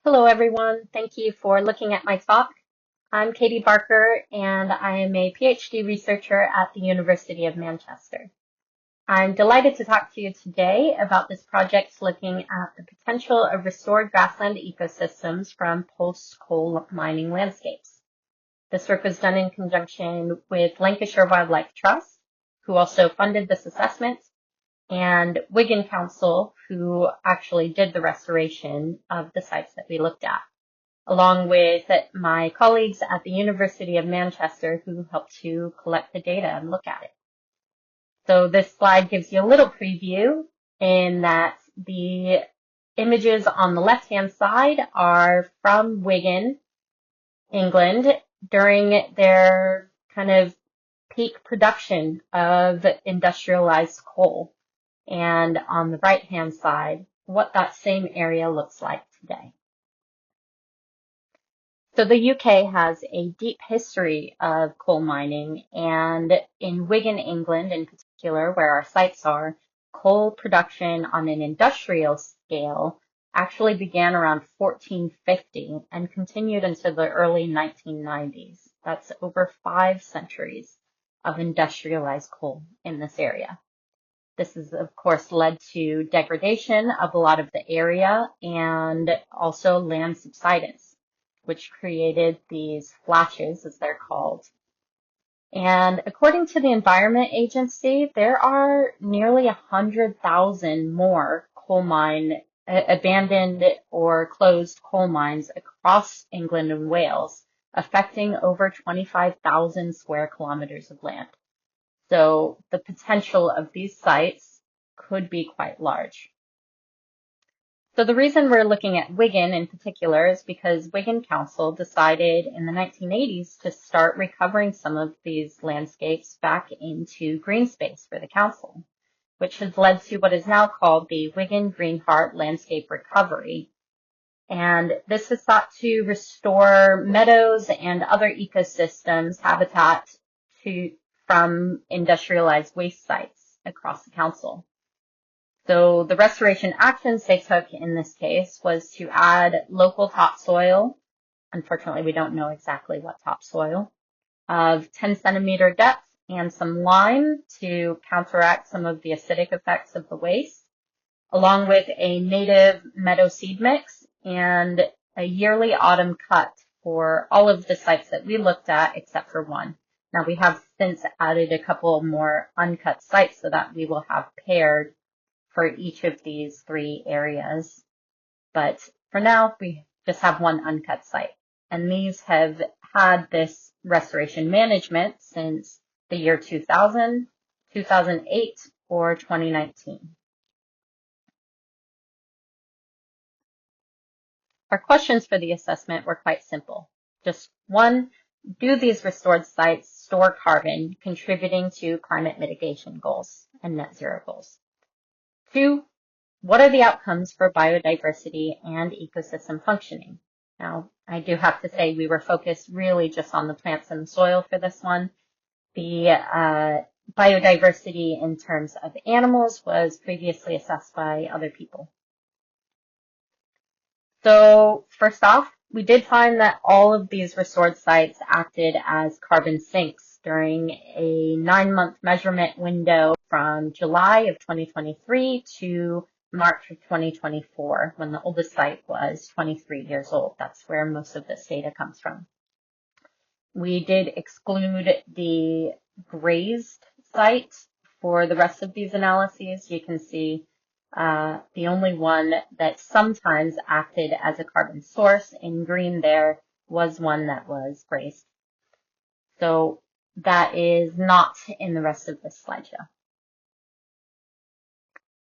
Hello, everyone. Thank you for looking at my talk. I'm Katie Barker, and I am a PhD researcher at the University of Manchester. I'm delighted to talk to you today about this project looking at the potential of restored grassland ecosystems from post-coal mining landscapes. This work was done in conjunction with Lancashire Wildlife Trust, who also funded this assessment, and Wigan Council, who actually did the restoration of the sites that we looked at, along with my colleagues at the University of Manchester who helped to collect the data and look at it. So this slide gives you a little preview in that the images on the left-hand side are from Wigan, England, during their kind of peak production of industrialized coal. And on the right-hand side, what that same area looks like today. So the UK has a deep history of coal mining, and in Wigan, England in particular, where our sites are, coal production on an industrial scale actually began around 1450 and continued into the early 1990s. That's over 5 centuries of industrialized coal in this area. This has, of course, led to degradation of a lot of the area and also land subsidence, which created these flashes, as they're called. And according to the Environment Agency, there are nearly 100,000 more abandoned or closed coal mines across England and Wales, affecting over 25,000 square kilometers of land. So the potential of these sites could be quite large. So the reason we're looking at Wigan in particular is because Wigan Council decided in the 1980s to start recovering some of these landscapes back into green space for the council, which has led to what is now called the Wigan Green Heart Landscape Recovery. And this is thought to restore meadows and other ecosystems habitat from industrialized waste sites across the council. So the restoration actions they took in this case was to add local topsoil. Unfortunately, we don't know exactly what topsoil, of 10 centimeter depth and some lime to counteract some of the acidic effects of the waste, along with a native meadow seed mix and a yearly autumn cut for all of the sites that we looked at except for one. Now we have since added a couple more uncut sites so that we will have paired for each of these 3 areas. But for now, we just have one uncut site. And these have had this restoration management since the year 2000, 2008, or 2019. Our questions for the assessment were quite simple. Just one, do these restored sites store carbon contributing to climate mitigation goals and net zero goals? 2, what are the outcomes for biodiversity and ecosystem functioning? Now, I do have to say we were focused really just on the plants and the soil for this one. The biodiversity in terms of animals was previously assessed by other people. So first off, we did find that all of these restored sites acted as carbon sinks during a 9-month measurement window from July of 2023 to March of 2024, when the oldest site was 23 years old. That's where most of this data comes from. We did exclude the grazed site for the rest of these analyses. You can see the only one that sometimes acted as a carbon source in green there was one that was grazed. So that is not in the rest of this slideshow.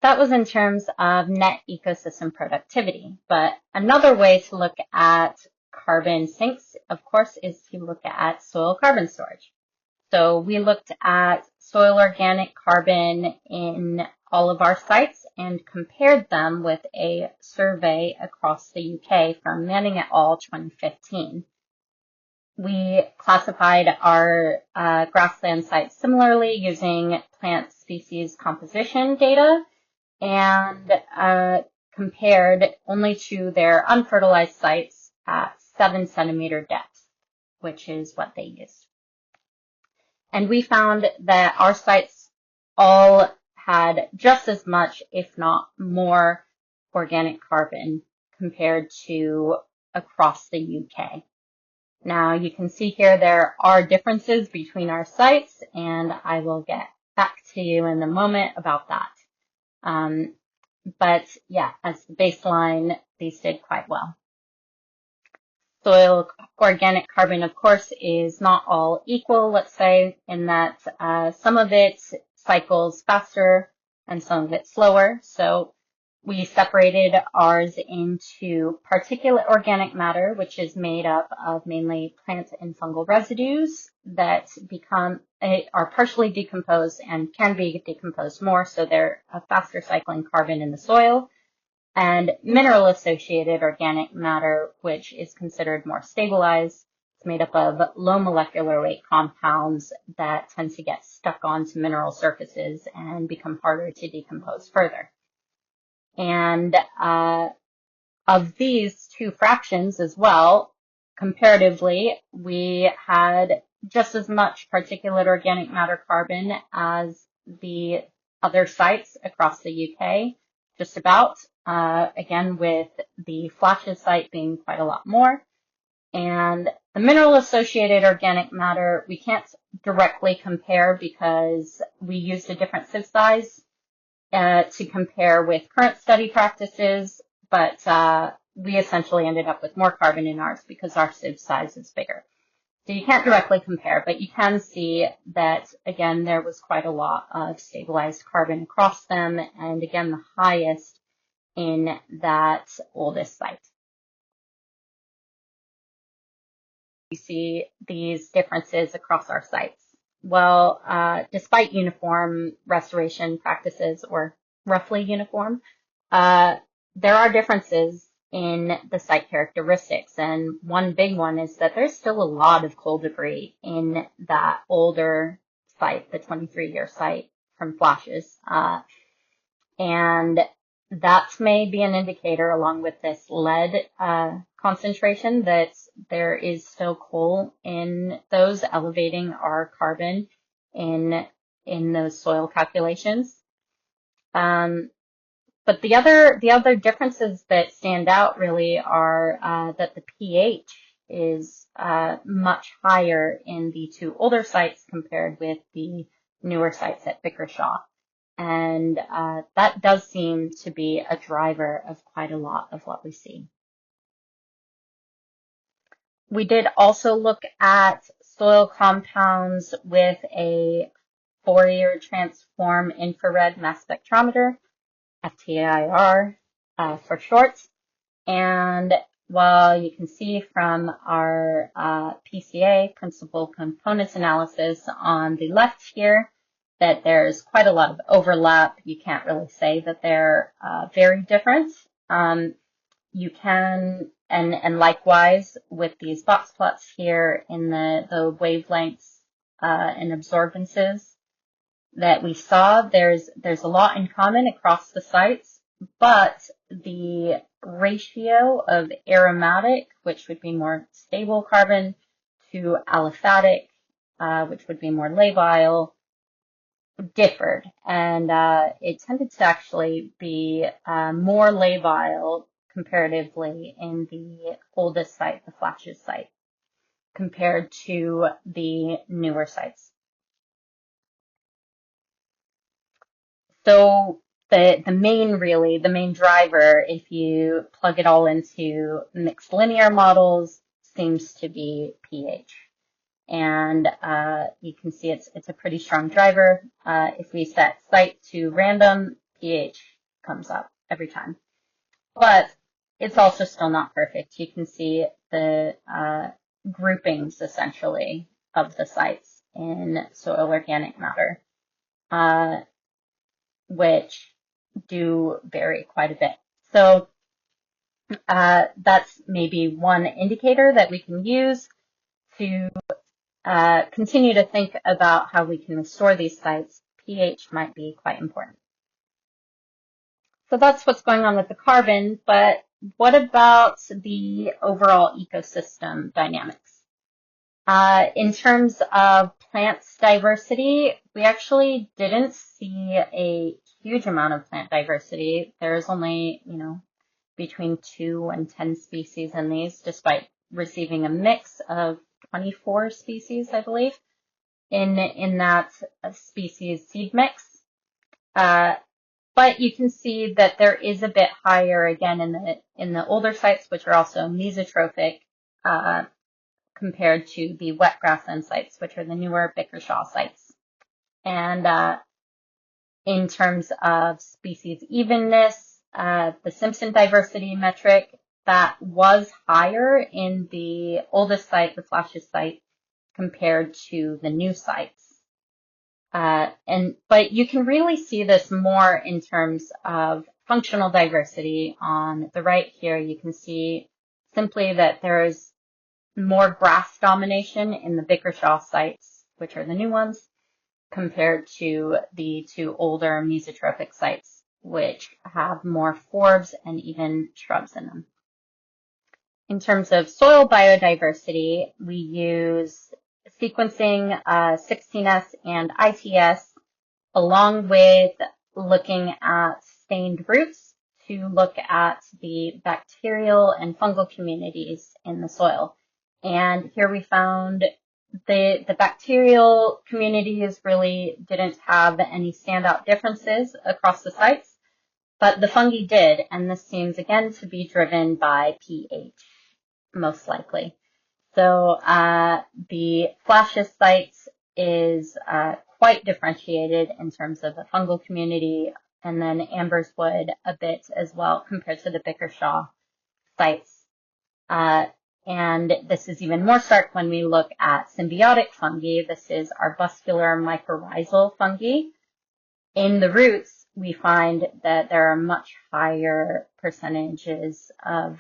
That was in terms of net ecosystem productivity. But another way to look at carbon sinks, of course, is to look at soil carbon storage. So we looked at soil organic carbon in all of our sites and compared them with a survey across the UK from Manning et al. 2015. We classified our grassland sites similarly using plant species composition data and compared only to their unfertilized sites at 7 centimeter depth, which is what they used. And we found that our sites all had just as much, if not more, organic carbon compared to across the UK. Now you can see here there are differences between our sites, and I will get back to you in a moment about that. But yeah, as the baseline, these did quite well. Soil organic carbon, of course, is not all equal, let's say, in that some of it cycles faster and some of it slower. So we separated ours into particulate organic matter, which is made up of mainly plant and fungal residues that are partially decomposed and can be decomposed more, so they're a faster cycling carbon in the soil. And mineral-associated organic matter, which is considered more stabilized. It's made up of low molecular weight compounds that tend to get stuck onto mineral surfaces and become harder to decompose further. And of these two fractions as well, comparatively, we had just as much particulate organic matter carbon as the other sites across the UK, just about. Again, with the Flashes site being quite a lot more. And the mineral-associated organic matter, we can't directly compare because we used a different sieve size to compare with current study practices, but we essentially ended up with more carbon in ours because our sieve size is bigger. So you can't directly compare, but you can see that, again, there was quite a lot of stabilized carbon across them, and again, the highest in that oldest site. You see these differences across our sites. Well, despite uniform restoration practices, or roughly uniform, there are differences in the site characteristics. And one big one is that there's still a lot of coal debris in that older site, the 23-year site from Flashes. And that may be an indicator, along with this lead concentration, that there is still coal in those, elevating our carbon in those soil calculations. But the other differences that stand out really are that the pH is much higher in the two older sites compared with the newer sites at Bickershaw. And that does seem to be a driver of quite a lot of what we see. We did also look at soil compounds with a Fourier transform infrared mass spectrometer, FTIR for short. And while you can see from our PCA, principal components analysis, on the left here, that there's quite a lot of overlap. You can't really say that they're very different. You can, and likewise with these box plots here in the wavelengths and absorbances that we saw, there's a lot in common across the sites, but the ratio of aromatic, which would be more stable carbon, to aliphatic, which would be more labile, differed, and it tended to actually be more labile comparatively in the oldest site, the Flashes site, compared to the newer sites. So the main driver, if you plug it all into mixed linear models, seems to be pH. And you can see it's a pretty strong driver. If we set site to random, pH comes up every time. But it's also still not perfect. You can see the groupings, essentially, of the sites in soil organic matter, which do vary quite a bit. So that's maybe one indicator that we can use to continue to think about how we can restore these sites. pH might be quite important. So that's what's going on with the carbon, but what about the overall ecosystem dynamics? In terms of plants diversity, we actually didn't see a huge amount of plant diversity. There's only, between 2 and 10 species in these, despite receiving a mix of 24 species, I believe, in that species seed mix. But you can see that there is a bit higher again in the older sites, which are also mesotrophic, compared to the wet grassland sites, which are the newer Bickershaw sites. And in terms of species evenness, the Simpson diversity metric, that was higher in the oldest site, the Flashes site, compared to the new sites. But you can really see this more in terms of functional diversity. On the right here, you can see simply that there's more grass domination in the Bickershaw sites, which are the new ones, compared to the 2 older mesotrophic sites, which have more forbs and even shrubs in them. In terms of soil biodiversity, we use sequencing 16S and ITS, along with looking at stained roots to look at the bacterial and fungal communities in the soil. And here we found the bacterial communities really didn't have any standout differences across the sites, but the fungi did, and this seems again to be driven by pH, most likely. So the Flashes site is quite differentiated in terms of the fungal community, and then Amberswood a bit as well compared to the Bickershaw sites. And this is even more stark when we look at symbiotic fungi. This is arbuscular mycorrhizal fungi. In the roots, we find that there are much higher percentages of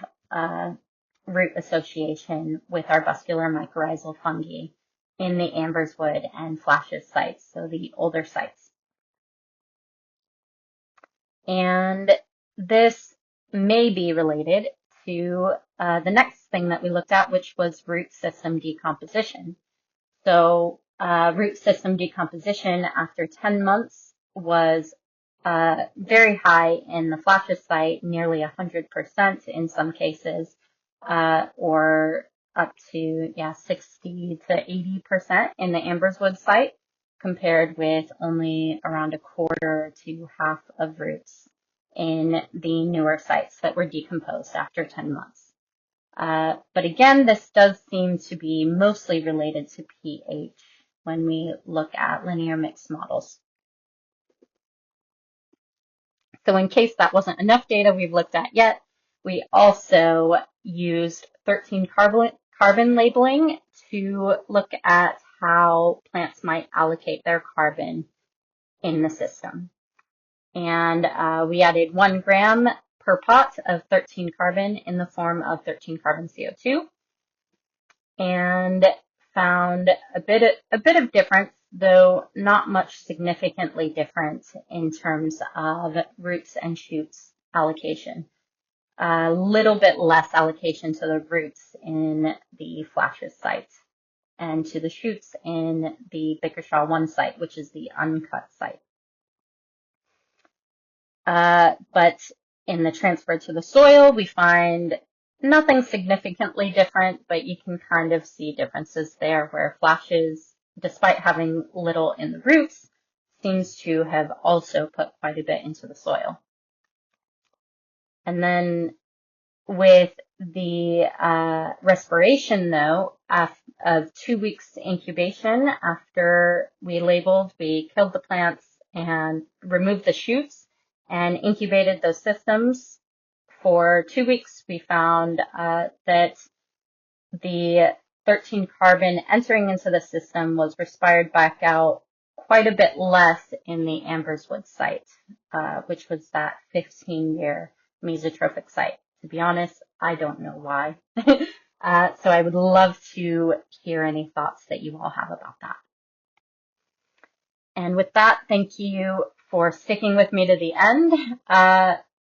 root association with arbuscular mycorrhizal fungi in the Amberswood and Flashes sites, so the older sites. And this may be related to the next thing that we looked at, which was root system decomposition. So root system decomposition after 10 months was very high in the Flashes site, nearly 100% in some cases, or up to 60 to 80% in the Amberswood site, compared with only around a quarter to half of roots in the newer sites that were decomposed after 10 months. But again, this does seem to be mostly related to pH when we look at linear mixed models. So in case that wasn't enough data we've looked at yet, we also used 13 carbon labeling to look at how plants might allocate their carbon in the system. And we added 1 gram per pot of 13 carbon in the form of 13 carbon CO2, and found a bit of difference, though not much significantly different in terms of roots and shoots allocation. A little bit less allocation to the roots in the Flashes site, and to the shoots in the Bickershaw 1 site, which is the uncut site. But in the transfer to the soil, we find nothing significantly different, but you can kind of see differences there where Flashes, despite having little in the roots, seems to have also put quite a bit into the soil. And then with the respiration, though, of 2 weeks incubation after we labeled, we killed the plants and removed the shoots and incubated those systems for 2 weeks, we found that the 13 carbon entering into the system was respired back out quite a bit less in the Amberswood site, which was that 15-year mesotrophic site. To be honest, I don't know why. So I would love to hear any thoughts that you all have about that. And with that, thank you for sticking with me to the end.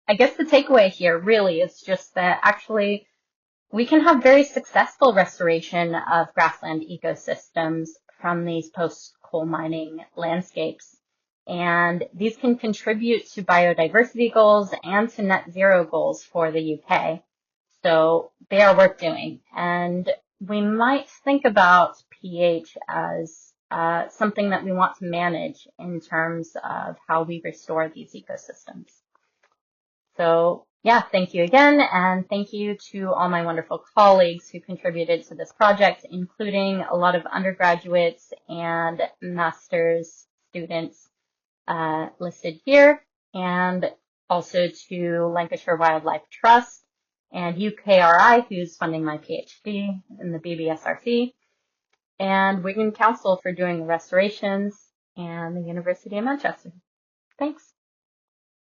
I guess the takeaway here really is just that actually we can have very successful restoration of grassland ecosystems from these post-coal mining landscapes. And these can contribute to biodiversity goals and to net zero goals for the UK. So they are worth doing. And we might think about pH as something that we want to manage in terms of how we restore these ecosystems. So yeah, thank you again, and thank you to all my wonderful colleagues who contributed to this project, including a lot of undergraduates and master's students listed here, and also to Lancashire Wildlife Trust and UKRI, who's funding my PhD in the BBSRC, and Wigan Council for doing the restorations, and the University of Manchester. Thanks.